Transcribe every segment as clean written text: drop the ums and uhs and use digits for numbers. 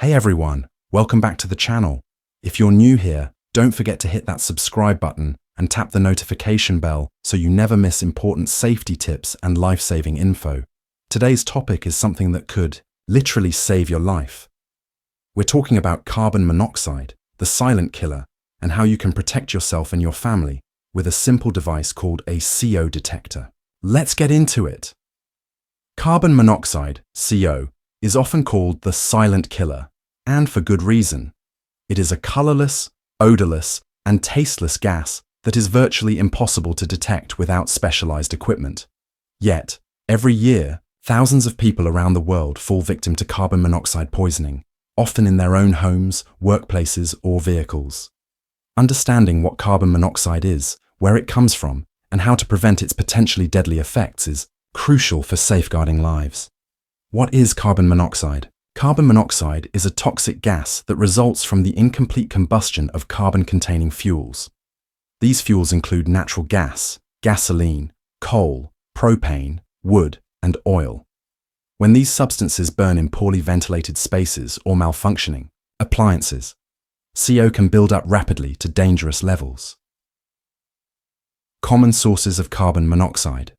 Hey everyone, welcome back to the channel. If you're new here, don't forget to hit that subscribe button and tap the notification bell so you never miss important safety tips and life-saving info. Today's topic is something that could literally save your life. We're talking about carbon monoxide, the silent killer, and how you can protect yourself and your family with a simple device called a CO detector. Let's get into it. Carbon monoxide, CO, is often called the silent killer, and for good reason. It is a colorless, odorless, and tasteless gas that is virtually impossible to detect without specialized equipment. Yet, every year, thousands of people around the world fall victim to carbon monoxide poisoning, often in their own homes, workplaces, or vehicles. Understanding what carbon monoxide is, where it comes from, and how to prevent its potentially deadly effects is crucial for safeguarding lives. What is carbon monoxide? Carbon monoxide is a toxic gas that results from the incomplete combustion of carbon-containing fuels. These fuels include natural gas, gasoline, coal, propane, wood, and oil. When these substances burn in poorly ventilated spaces or malfunctioning appliances, CO can build up rapidly to dangerous levels. Common sources of carbon monoxide: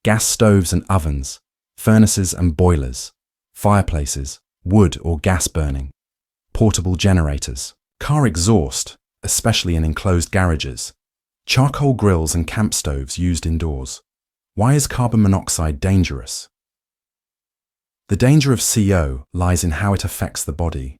gas stoves and ovens, furnaces and boilers, fireplaces, wood or gas burning, portable generators, car exhaust, especially in enclosed garages, charcoal grills and camp stoves used indoors. Why is carbon monoxide dangerous? The danger of CO lies in how it affects the body.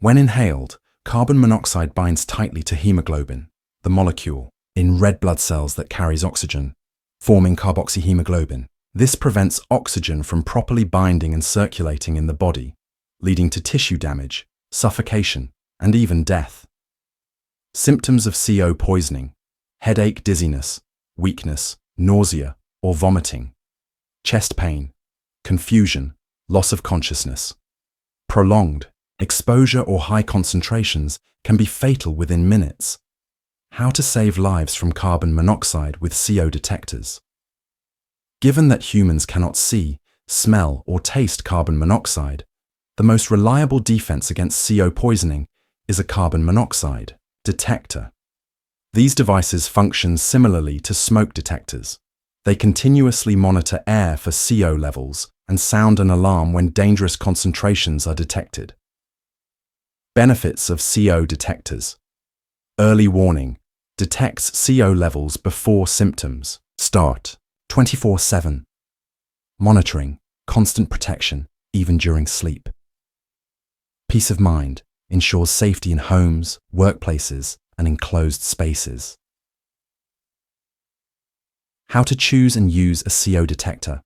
When inhaled, carbon monoxide binds tightly to hemoglobin, the molecule in red blood cells that carries oxygen, forming carboxyhemoglobin. This prevents oxygen from properly binding and circulating in the body, leading to tissue damage, suffocation, and even death. Symptoms of CO poisoning: headache, dizziness, weakness, nausea or vomiting, chest pain, confusion, loss of consciousness. Prolonged exposure or high concentrations can be fatal within minutes. How to save lives from carbon monoxide with CO detectors. Given that humans cannot see, smell, or taste carbon monoxide, the most reliable defense against CO poisoning is a carbon monoxide detector. These devices function similarly to smoke detectors. They continuously monitor air for CO levels and sound an alarm when dangerous concentrations are detected. Benefits of CO detectors: early warning, detects CO levels before symptoms start. 24/7. Monitoring, constant protection, even during sleep. Peace of mind, ensures safety in homes, workplaces, and enclosed spaces. How to choose and use a CO detector.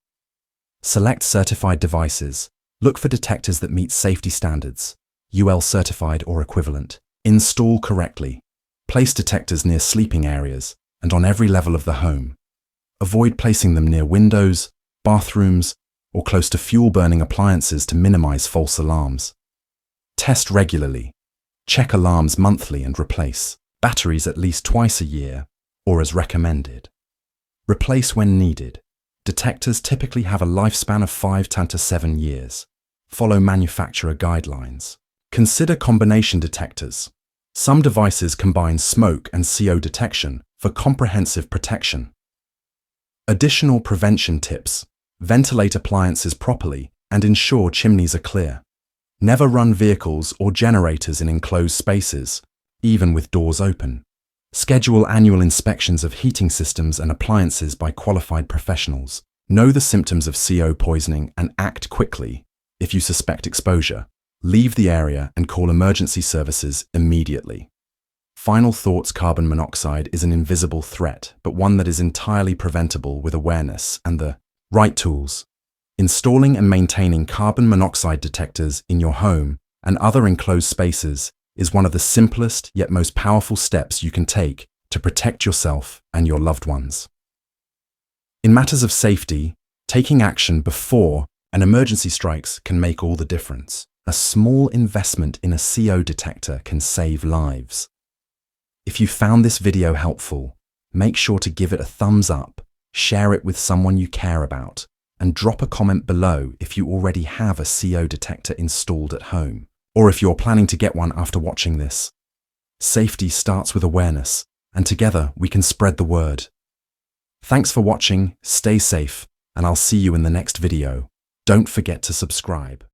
Select certified devices. Look for detectors that meet safety standards, UL certified or equivalent. Install correctly. Place detectors near sleeping areas and on every level of the home. Avoid placing them near windows, bathrooms, or close to fuel-burning appliances to minimize false alarms. Test regularly. Check alarms monthly and replace batteries at least twice a year or as recommended. Replace when needed. Detectors typically have a lifespan of 5 to 7 years. Follow manufacturer guidelines. Consider combination detectors. Some devices combine smoke and CO detection for comprehensive protection. Additional prevention tips: ventilate appliances properly and ensure chimneys are clear. Never run vehicles or generators in enclosed spaces, even with doors open. Schedule annual inspections of heating systems and appliances by qualified professionals. Know the symptoms of CO poisoning and act quickly. If you suspect exposure, leave the area and call emergency services immediately. Final thoughts: carbon monoxide is an invisible threat, but one that is entirely preventable with awareness and the right tools. Installing and maintaining carbon monoxide detectors in your home and other enclosed spaces is one of the simplest yet most powerful steps you can take to protect yourself and your loved ones. In matters of safety, taking action before an emergency strikes can make all the difference. A small investment in a CO detector can save lives. If you found this video helpful, make sure to give it a thumbs up, share it with someone you care about, and drop a comment below if you already have a CO detector installed at home. or if you're planning to get one after watching this. Safety starts with awareness, and together we can spread the word. Thanks for watching, stay safe, and I'll see you in the next video. Don't forget to subscribe.